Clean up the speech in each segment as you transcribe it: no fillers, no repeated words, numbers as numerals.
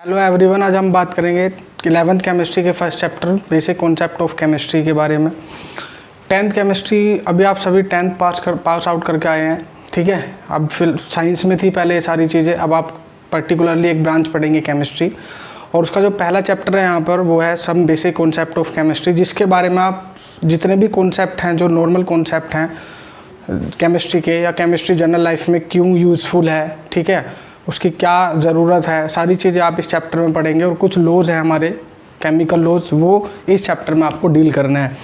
Hello everyone, आज हम बात करेंगे 11th केमिस्ट्री के first chapter basic concept of chemistry के बारे में। 10th केमिस्ट्री अभी आप सभी 10th पास आउट करके आए हैं, ठीक है। अब फिर साइंस में थी पहले ये सारी चीज़ें, अब आप पर्टिकुलरली एक ब्रांच पढ़ेंगे केमिस्ट्री, और उसका जो पहला चैप्टर है यहाँ पर वो है some basic concept of chemistry, जिसके बारे में आप जितने भी कॉन्सेप्ट हैं जो नॉर्मल कॉन्सेप्ट हैं केमिस्ट्री के या केमिस्ट्री जनरल लाइफ में क्यों यूज़फुल है, ठीक है, उसकी क्या ज़रूरत है, सारी चीज़ें आप इस चैप्टर में पढ़ेंगे। और कुछ लॉज हैं हमारे केमिकल लॉज, वो इस चैप्टर में आपको डील करना है।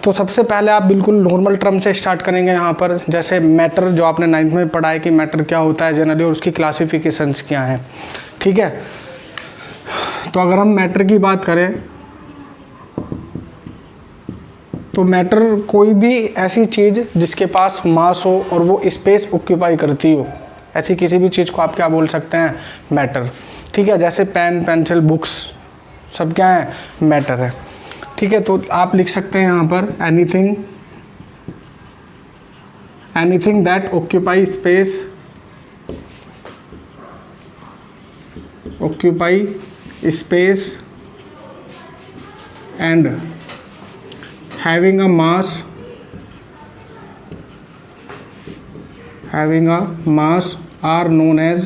तो सबसे पहले आप बिल्कुल नॉर्मल टर्म से स्टार्ट करेंगे यहाँ पर, जैसे मैटर, जो आपने 9th में पढ़ा है कि मैटर क्या होता है जनरली और उसकी क्लासिफिकेशंस क्या हैं, ठीक है। तो अगर हम मैटर की बात करें तो मैटर कोई भी ऐसी चीज़ जिसके पास मास हो और वो स्पेस ऑक्यूपाई करती हो, ऐसी किसी भी चीज़ को आप क्या बोल सकते हैं, मैटर, ठीक है। जैसे पेन, पेंसिल, बुक्स सब क्या है, मैटर है, ठीक है। तो आप लिख सकते हैं यहाँ पर anything that occupy space and having a mass are known as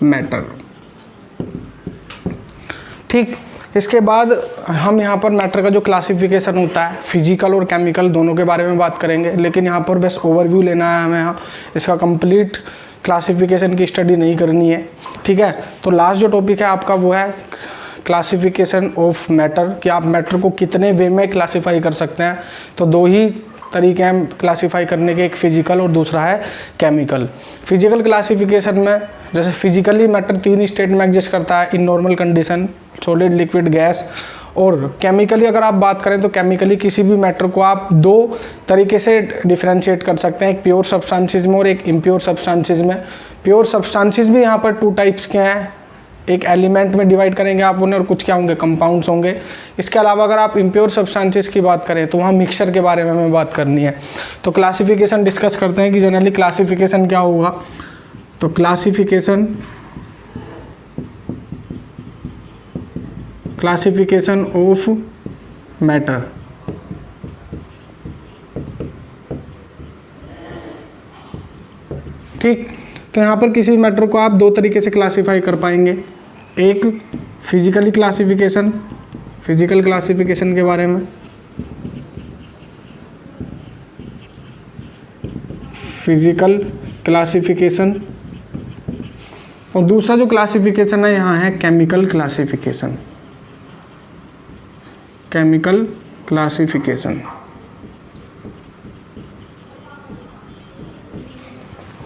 matter, ठीक। इसके बाद हम यहाँ पर मैटर का जो क्लासिफिकेशन होता है फिजिकल और केमिकल दोनों के बारे में बात करेंगे, लेकिन यहाँ पर बस ओवरव्यू लेना है हमें, यहाँ इसका कंप्लीट क्लासिफिकेशन की स्टडी नहीं करनी है, ठीक है। तो लास्ट जो टॉपिक है आपका वो है क्लासिफिकेशन ऑफ मैटर, कि आप मैटर को कितने वे में क्लासीफाई कर सकते हैं। तो दो ही तरीके हैं क्लासीफाई करने के, एक फिजिकल और दूसरा है केमिकल। फिजिकल क्लासिफिकेशन में जैसे फिजिकली मैटर 3 स्टेट में एग्जिस्ट करता है, in normal condition, solid, liquid, gas. और केमिकली अगर आप बात करें तो केमिकली किसी भी मैटर को आप 2 तरीके से डिफ्रेंशिएट कर सकते हैं, एक प्योर सब्सटेंसेस में और एक इम्प्योर सब्सटेंसेस में। प्योर सब्सटेंसेस भी यहाँ पर 2 टाइप्स के हैं, एक एलिमेंट में डिवाइड करेंगे आप उन्हें और कुछ क्या होंगे, कंपाउंड्स होंगे। इसके अलावा अगर आप इम्प्योर सब्सटेंसेस की बात करें तो वहाँ मिक्सचर के बारे में हमें बात करनी है। तो क्लासिफिकेशन डिस्कस करते हैं कि जनरली क्लासिफिकेशन क्या होगा। तो क्लासिफिकेशन ऑफ मैटर, ठीक। तो यहाँ पर किसी मैटर को आप 2 तरीके से क्लासीफाई कर पाएंगे, एक फिजिकल क्लासिफिकेशन के बारे में, फिजिकल क्लासिफिकेशन, और दूसरा जो क्लासिफिकेशन है यहाँ है केमिकल क्लासिफिकेशन।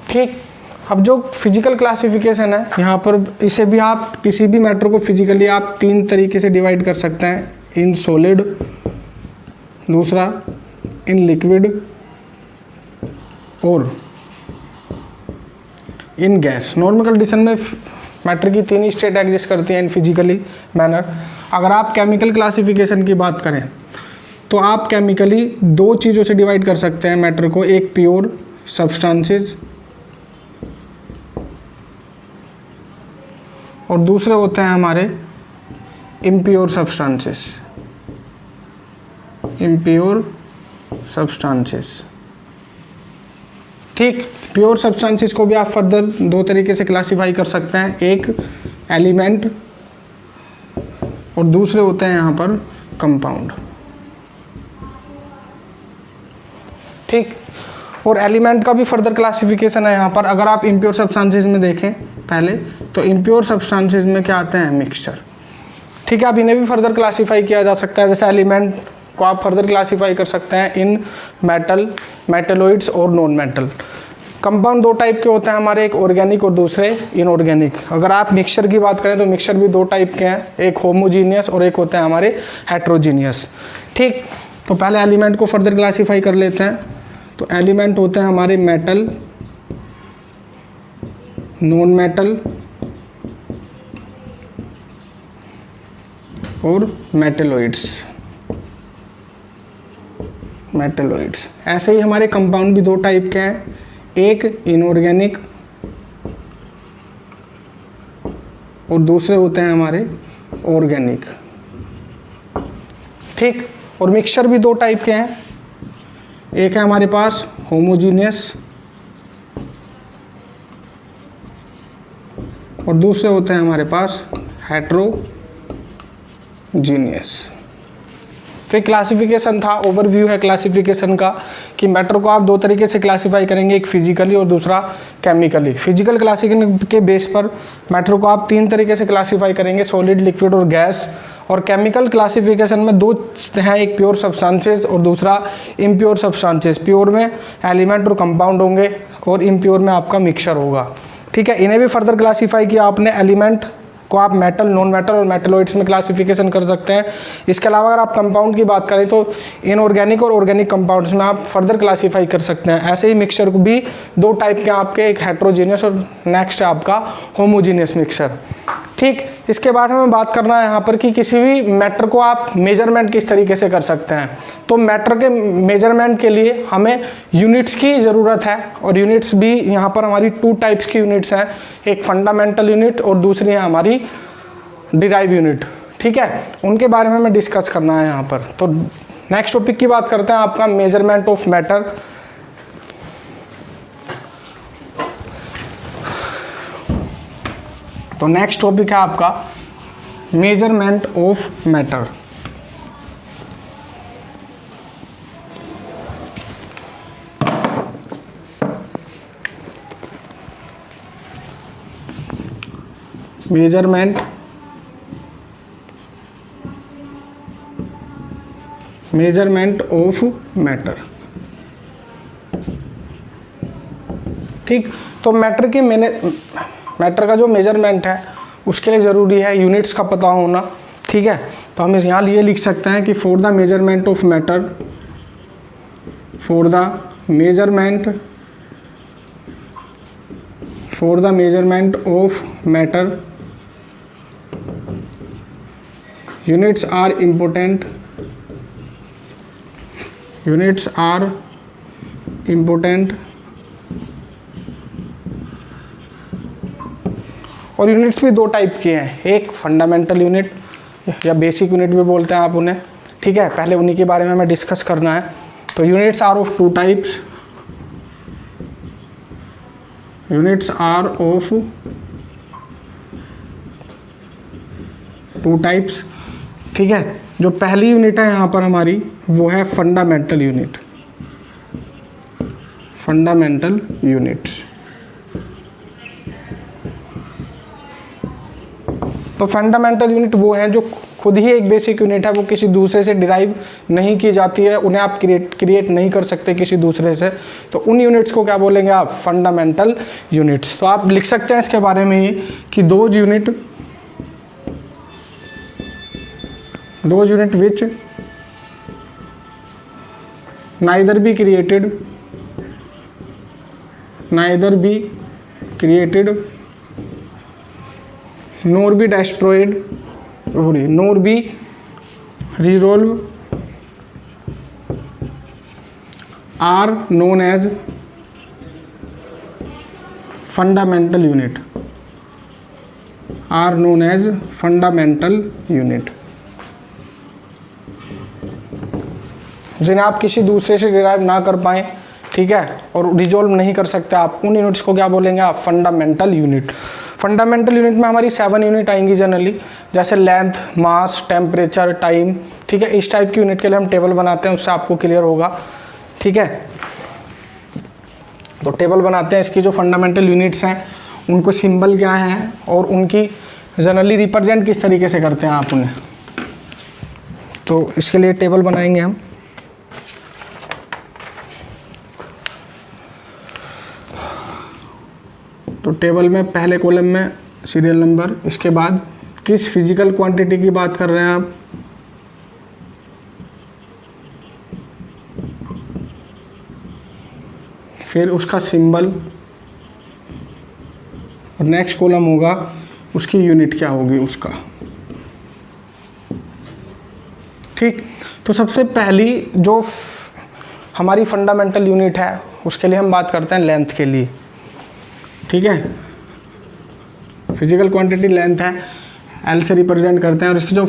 ठीक। अब जो फिजिकल क्लासिफिकेशन है यहाँ पर, इसे भी आप किसी भी मैटर को फिजिकली आप 3 तरीके से डिवाइड कर सकते हैं, इन सॉलिड, दूसरा इन लिक्विड और इन गैस। नॉर्मल कंडीशन में मैटर की 3 स्टेट एग्जिस्ट करती हैं इन फिजिकली मैनर। अगर आप केमिकल क्लासिफिकेशन की बात करें तो आप केमिकली 2 चीज़ों से डिवाइड कर सकते हैं मैटर को, एक प्योर सब्सटेंसेस और दूसरे होते हैं हमारे इम्प्योर सब्सटेंसेस, ठीक। प्योर सब्सटेंसेस को भी आप फर्दर 2 तरीके से क्लासीफाई कर सकते हैं, एक एलिमेंट और दूसरे होते हैं यहाँ पर कंपाउंड, ठीक। और एलिमेंट का भी फर्दर क्लासिफिकेशन है यहाँ पर। अगर आप इम्प्योर सब्सटेंसेस में देखें पहले, तो इम्प्योर सब्सटेंसेस में क्या आते हैं, मिक्सचर, ठीक है। अब इन्हें भी फर्दर क्लासीफाई किया जा सकता है, जैसे एलिमेंट को आप फर्दर क्लासीफाई कर सकते हैं इन मेटलोइड्स और नॉन मेटल। कंपाउंड 2 टाइप के होते हैं हमारे, एक ऑर्गेनिक और दूसरे इनऑर्गेनिक। अगर आप मिक्सचर की बात करें तो मिक्सचर भी 2 टाइप के हैं, एक होमोजीनियस और एक होते हैं हमारे हेट्रोजीनियस, ठीक। तो पहले एलिमेंट को फर्दर क्लासीफाई कर लेते हैं। तो एलिमेंट होते हैं हमारे मेटल, नॉन मेटल और मेटेलॉइड्स। ऐसे ही हमारे कंपाउंड भी 2 टाइप के हैं, एक इनऑर्गेनिक और दूसरे होते हैं हमारे ऑर्गेनिक। ठीक, और मिक्सचर भी दो टाइप के हैं, एक है हमारे पास होमोजीनियस और दूसरे होते हैं हमारे पास हेट्रोजीनियस। तो एक क्लासिफिकेशन था, ओवरव्यू है क्लासिफिकेशन का कि मैटर को आप दो तरीके से क्लासिफाई करेंगे, एक फिजिकली और दूसरा केमिकली। फिजिकल क्लासिफिकेशन के बेस पर मैटर को आप तीन तरीके से क्लासिफाई करेंगे, सॉलिड, लिक्विड और गैस। और केमिकल क्लासिफिकेशन में दो हैं, एक प्योर सब्सटेंसेस और दूसरा इम्प्योर सब्सटेंसेस। प्योर में एलिमेंट और कंपाउंड होंगे और इम्प्योर में आपका मिक्सचर होगा। ठीक है, इन्हें भी फर्दर क्लासीफाई किया आपने। एलिमेंट को आप मेटल, नॉन मेटल और मेटलॉइड्स में क्लासिफिकेशन कर सकते हैं। इसके अलावा अगर आप कंपाउंड की बात करें तो इनऑर्गेनिक और ऑर्गेनिक कंपाउंड्स में आप फर्दर क्लासीफाई कर सकते हैं। ऐसे ही मिक्सचर को भी दो टाइप के आपके, एक हेट्रोजीनियस और नेक्स्ट है आपका होमोजीनियस मिक्सचर। ठीक, इसके बाद हमें बात करना है यहाँ पर कि किसी भी मैटर को आप मेजरमेंट किस तरीके से कर सकते हैं। तो मैटर के मेजरमेंट के लिए हमें यूनिट्स की ज़रूरत है, और यूनिट्स भी यहाँ पर हमारी टू टाइप्स की यूनिट्स हैं, एक फंडामेंटल यूनिट और दूसरी है हमारी डिराइव यूनिट। ठीक है, उनके बारे में हमें डिस्कस करना है यहाँ पर। तो नेक्स्ट टॉपिक की बात करते हैं, आपका मेजरमेंट ऑफ मैटर। तो नेक्स्ट टॉपिक है आपका measurement of matter. Measurement of matter. ठीक, तो मैटर का जो मेजरमेंट है उसके लिए ज़रूरी है यूनिट्स का पता होना। ठीक है, तो हम इस यहाँ लिए लिख सकते हैं कि for the measurement of matter, for the measurement of matter units are important, और यूनिट्स भी दो टाइप के हैं, एक फंडामेंटल यूनिट या बेसिक यूनिट भी बोलते हैं आप उन्हें। ठीक है, पहले उन्हीं के बारे में हमें डिस्कस करना है। तो units are of two types, ठीक है, जो पहली यूनिट है यहाँ पर हमारी वो है फंडामेंटल यूनिट। तो फंडामेंटल यूनिट वो हैं जो खुद ही एक बेसिक यूनिट है, वो किसी दूसरे से डिराइव नहीं की जाती है, उन्हें आप क्रिएट नहीं कर सकते किसी दूसरे से। तो उन यूनिट्स को क्या बोलेंगे आप? Fundamental units. तो आप लिख सकते हैं इसके बारे में ये कि those unit which neither be created nor be destroyed nor be resolved are known as fundamental unit, जिन्हें आप किसी दूसरे से डिराइव ना कर पाएँ, ठीक है, और रिजोल्व नहीं कर सकते आप, उन यूनिट्स को क्या बोलेंगे आप? Fundamental unit. फंडामेंटल यूनिट में हमारी 7 यूनिट आएंगी जनरली, जैसे लेंथ, मास, टेम्परेचर, टाइम। ठीक है, इस टाइप की यूनिट के लिए हम टेबल बनाते हैं, उससे आपको क्लियर होगा। ठीक है, तो टेबल बनाते हैं, इसकी जो फंडामेंटल यूनिट्स हैं उनको सिंबल क्या हैं और उनकी जनरली रिप्रेजेंट किस तरीके से करते हैं आप उन्हें। तो इसके लिए टेबल बनाएंगे हम। तो टेबल में पहले कॉलम में सीरियल नंबर, इसके बाद किस फिजिकल क्वांटिटी की बात कर रहे हैं आप, फिर उसका सिंबल, और नेक्स्ट कॉलम होगा उसकी यूनिट क्या होगी उसका। ठीक, तो सबसे पहली जो हमारी फंडामेंटल यूनिट है उसके लिए हम बात करते हैं लेंथ के लिए, ठीक है। फिजिकल क्वांटिटी लेंथ है, एल से रिप्रेजेंट करते हैं और इसकी जो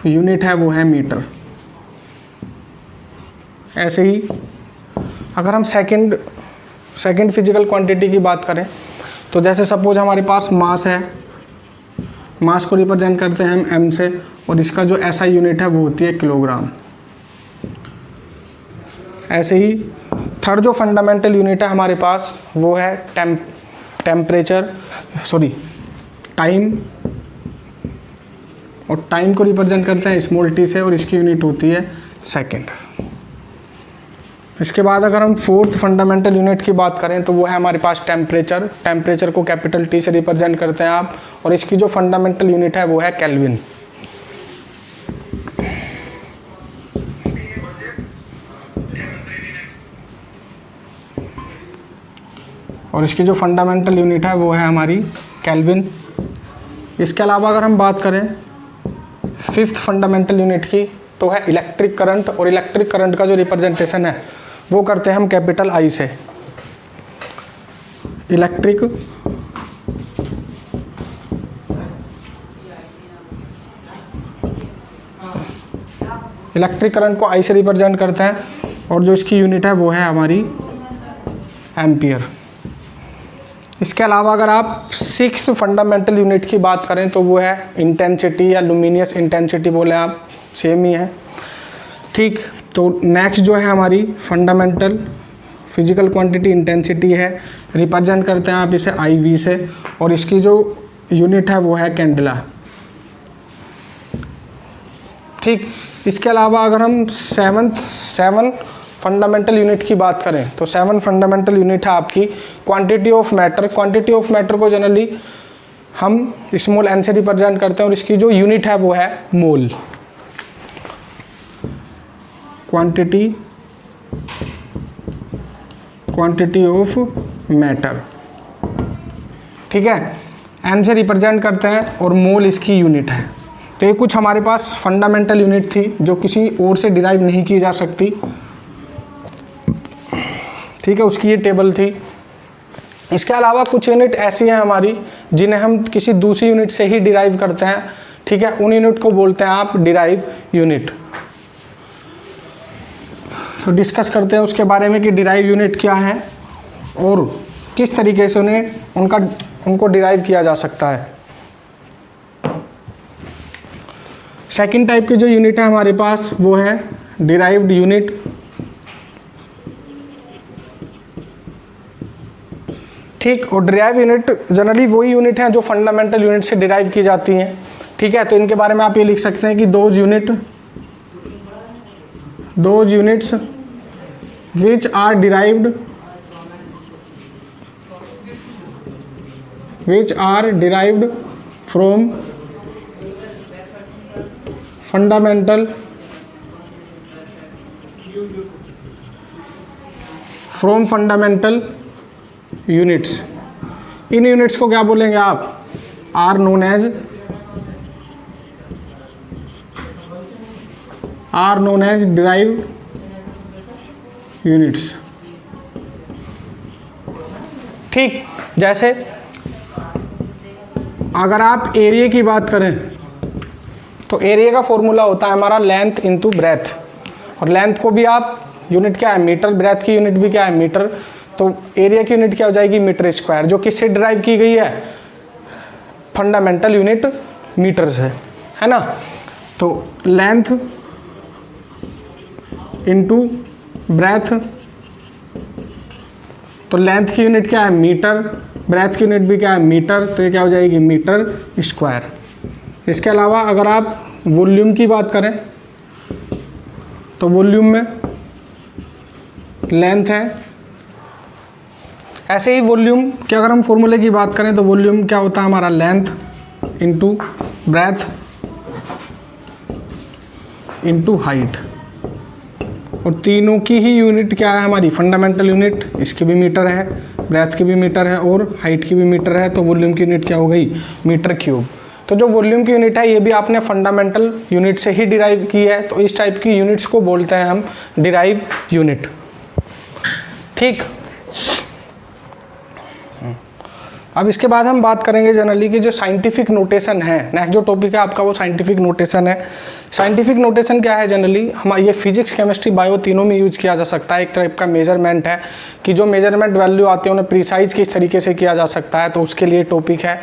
यूनिट है वो है मीटर। ऐसे ही अगर हम सेकंड फिजिकल क्वांटिटी की बात करें तो जैसे सपोज हमारे पास मास है, मास को रिप्रेजेंट करते हैं हम एम से और इसका जो एसआई यूनिट है वो होती है किलोग्राम। ऐसे ही थर्ड जो फंडामेंटल यूनिट है हमारे पास वो है टाइम, और टाइम को रिप्रेजेंट करते हैं स्मॉल टी से और इसकी यूनिट होती है सेकंड। इसके बाद अगर हम फोर्थ फंडामेंटल यूनिट की बात करें तो वो है हमारे पास टेम्परेचर को कैपिटल टी से रिप्रेजेंट करते हैं आप, और इसकी जो फंडामेंटल यूनिट है वो है केल्विन। और इसकी जो फंडामेंटल यूनिट है वो है हमारी केल्विन। इसके अलावा अगर हम बात करें फिफ्थ फंडामेंटल यूनिट की तो है इलेक्ट्रिक करंट, और इलेक्ट्रिक करंट का जो रिप्रेजेंटेशन है वो करते हैं हम कैपिटल आई से। इलेक्ट्रिक करंट को आई से रिप्रेजेंट करते हैं और जो इसकी यूनिट है वो है हमारी एम्पियर। इसके अलावा अगर आप सिक्स फंडामेंटल यूनिट की बात करें तो वो है इंटेंसिटी या लुमिनियस इंटेंसिटी बोले आप, सेम ही है, ठीक। तो नेक्स्ट जो है हमारी फंडामेंटल फिजिकल क्वांटिटी इंटेंसिटी है, रिप्रेजेंट करते हैं आप इसे आई वी से, और इसकी जो यूनिट है वो है कैंडेला, ठीक। इसके अलावा अगर हम सेवन फंडामेंटल यूनिट की बात करें तो 7 फंडामेंटल यूनिट है आपकी quantity of matter. Quantity of matter को जनरली हम स्मॉल एन से रिप्रेजेंट करते हैं और इसकी जो यूनिट है वो है मोल। क्वांटिटी ऑफ मैटर, ठीक है, एन से रिप्रेजेंट करते हैं और मोल इसकी यूनिट है। तो ये कुछ हमारे पास फंडामेंटल यूनिट थी जो किसी और से डिराइव नहीं की जा सकती, ठीक है, उसकी ये टेबल थी। इसके अलावा कुछ यूनिट ऐसी हैं हमारी जिन्हें हम किसी दूसरी यूनिट से ही डिराइव करते हैं, ठीक है, उन यूनिट को बोलते हैं आप डिराइव यूनिट। तो डिस्कस करते हैं उसके बारे में कि डिराइव यूनिट क्या है और किस तरीके से उनको डिराइव किया जा सकता है। सेकंड टाइप की जो यूनिट है हमारे पास वो है डिराइव्ड यूनिट। ठीक, और डिराइव यूनिट जनरली वही यूनिट है जो फंडामेंटल यूनिट से डिराइव की जाती हैं, ठीक है। तो इनके बारे में आप ये लिख सकते हैं कि those units which are derived from fundamental units. इन यूनिट्स को क्या बोलेंगे आप, are known as derived units. ठीक, जैसे अगर आप एरिया की बात करें तो एरिया का फॉर्मूला होता है हमारा लेंथ इंटू ब्रेथ, और लेंथ को भी आप यूनिट क्या है मीटर, ब्रेथ की यूनिट भी क्या है मीटर। तो एरिया की यूनिट क्या हो जाएगी मीटर स्क्वायर, जो किससे डिराइव की गई है, फंडामेंटल यूनिट मीटर से, है ना। तो लेंथ इंटू ब्रेथ, तो लेंथ की यूनिट क्या है मीटर, ब्रेथ की यूनिट भी क्या है मीटर, तो ये क्या हो जाएगी मीटर स्क्वायर। इसके अलावा अगर आप वॉल्यूम की बात करें तो वॉल्यूम में लेंथ है, ऐसे ही वॉल्यूम के अगर हम फॉर्मूले की बात करें तो वॉल्यूम क्या होता है हमारा length into breadth into height, और तीनों की ही यूनिट क्या है हमारी फंडामेंटल यूनिट, इसकी भी मीटर है, ब्रेथ की भी मीटर है और हाइट की भी मीटर है, तो वॉल्यूम की यूनिट क्या हो गई मीटर क्यूब। तो जो वॉल्यूम की यूनिट है ये भी आपने फंडामेंटल यूनिट से ही डिराइव की है, तो इस टाइप की यूनिट्स को बोलते हैं हम डिराइव यूनिट। ठीक। अब इसके बाद हम बात करेंगे जनरली कि जो साइंटिफिक नोटेशन है, नेक्स्ट जो टॉपिक है आपका वो साइंटिफिक नोटेशन है। साइंटिफिक नोटेशन क्या है जनरली, हम ये फिजिक्स केमिस्ट्री बायो तीनों में यूज किया जा सकता है। एक टाइप का मेजरमेंट है कि जो मेजरमेंट वैल्यू आती है उन्हें प्रिसाइज किस तरीके से किया जा सकता है, तो उसके लिए टॉपिक है।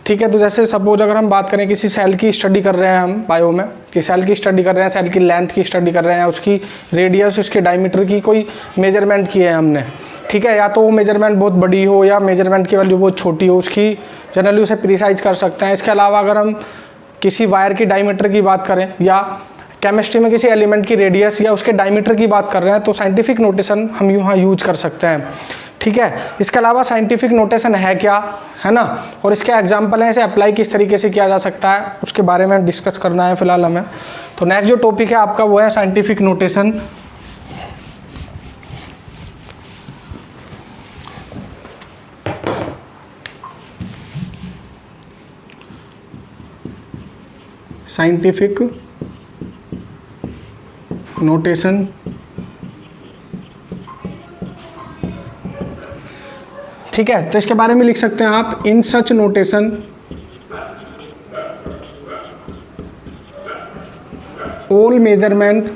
ठीक है, तो जैसे सपोज अगर हम बात करें किसी सेल की स्टडी कर रहे हैं हम बायो में, कि सेल की स्टडी कर रहे हैं, सेल की लेंथ की स्टडी कर रहे हैं, उसकी रेडियस उसके डायमीटर की कोई मेजरमेंट की है हमने, ठीक है, या तो वो मेजरमेंट बहुत बड़ी हो या मेजरमेंट की वैल्यू बहुत छोटी हो, उसकी जनरली उसे प्रिसाइज कर सकते हैं। इसके अलावा अगर हम किसी वायर की डायमीटर की बात करें या केमिस्ट्री में किसी एलिमेंट की रेडियस या उसके डायमीटर की बात कर रहे हैं तो साइंटिफिक नोटेशन हम यहाँ यूज कर सकते हैं। ठीक है, इसके अलावा साइंटिफिक नोटेशन है क्या, है ना, और इसके एग्जाम्पल हैं, इसे अप्लाई किस तरीके से किया जा सकता है, उसके बारे में डिस्कस करना है फिलहाल हमें। तो नेक्स्ट जो टॉपिक है आपका वो है साइंटिफिक नोटेशन। साइंटिफिक नोटेशन ठीक है, तो इसके बारे में लिख सकते हैं आप, इन सच नोटेशन ऑल मेजरमेंट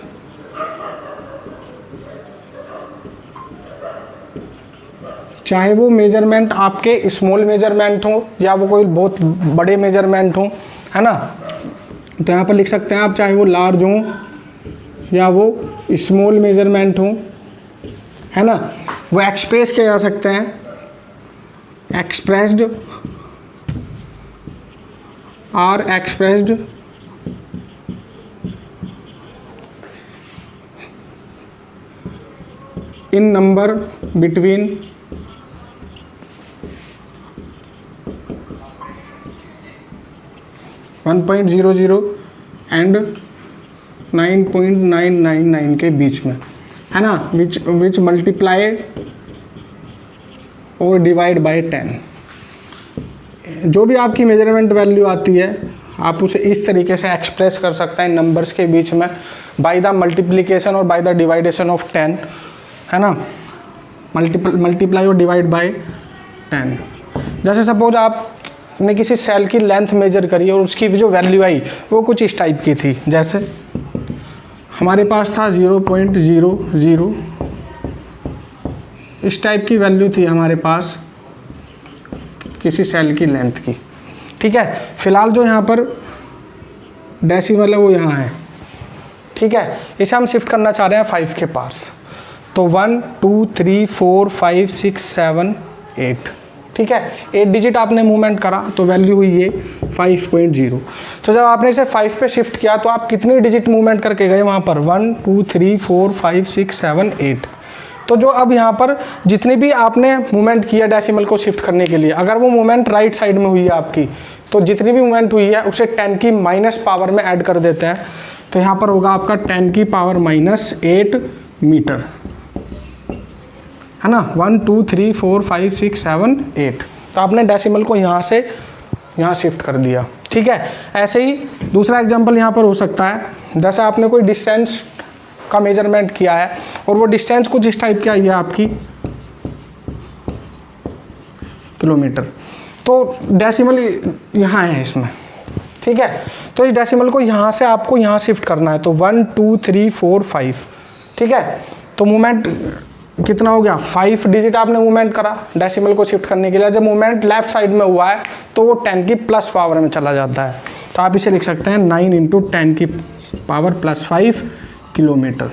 चाहे वो मेजरमेंट आपके स्मॉल मेजरमेंट हो या वो कोई बहुत बड़े मेजरमेंट हो, है ना, तो यहाँ पर लिख सकते हैं आप, चाहे वो लार्ज हो या वो स्मॉल मेजरमेंट हो, है ना, वो एक्सप्रेस किया जा सकते हैं, expressed are expressed in number between 1.00 and 9.999 के बीच में, है ना, विच मल्टीप्लाई और डिवाइड बाय 10। जो भी आपकी मेजरमेंट वैल्यू आती है आप उसे इस तरीके से एक्सप्रेस कर सकते हैं नंबर्स के बीच में, बाय द मल्टीप्लिकेशन और बाय द डिवाइडेशन ऑफ 10, है ना, मल्टीप्लाई और डिवाइड बाय 10। जैसे सपोज आपने किसी सेल की लेंथ मेजर करी और उसकी जो वैल्यू आई वो कुछ इस टाइप की थी, जैसे हमारे पास था 0.00, इस टाइप की वैल्यू थी हमारे पास किसी सेल की लेंथ की। ठीक है, फिलहाल जो यहाँ पर डेसिमल है वो यहाँ है, ठीक है, इसे हम शिफ्ट करना चाह रहे हैं 5 के पास, तो 1 2 3 4 5 6 7 8, ठीक है, 8 डिजिट आपने मूवमेंट करा तो वैल्यू हुई ये 5.0। तो जब आपने इसे 5 पे शिफ्ट किया तो आप कितनी डिजिट मूवमेंट करके गए वहाँ पर, 1 2 3 4 5 6 7 8। तो जो अब यहाँ पर जितनी भी आपने मूवमेंट किया डेसिमल को शिफ्ट करने के लिए, अगर वो मूवमेंट राइट साइड में हुई है आपकी, तो जितनी भी मूवमेंट हुई है उसे 10 की माइनस पावर में ऐड कर देते हैं, तो यहाँ पर होगा आपका 10 की पावर -8 मीटर, है ना, 1 2 3 4 5 6 7 8। तो आपने डेसिमल को यहाँ से यहाँ शिफ्ट कर दिया। ठीक है, ऐसे ही दूसरा एग्जांपल यहाँ पर हो सकता है, जैसे आपने कोई डिस्टेंस का मेजरमेंट किया है और वो डिस्टेंस कुछ इस टाइप की आई है आपकी किलोमीटर, तो डेसिमल यहाँ है इसमें। ठीक है, तो इस डेसिमल को यहाँ से आपको यहाँ शिफ्ट करना है, तो 1 2 3 4 5। ठीक है, तो मूवमेंट कितना हो गया, 5 डिजिट आपने मूवमेंट करा डेसिमल को शिफ्ट करने के लिए। जब मूवमेंट लेफ्ट साइड में हुआ है तो वो 10 की प्लस पावर में चला जाता है, तो आप इसे लिख सकते हैं 9 × 10 की पावर +5 किलोमीटर।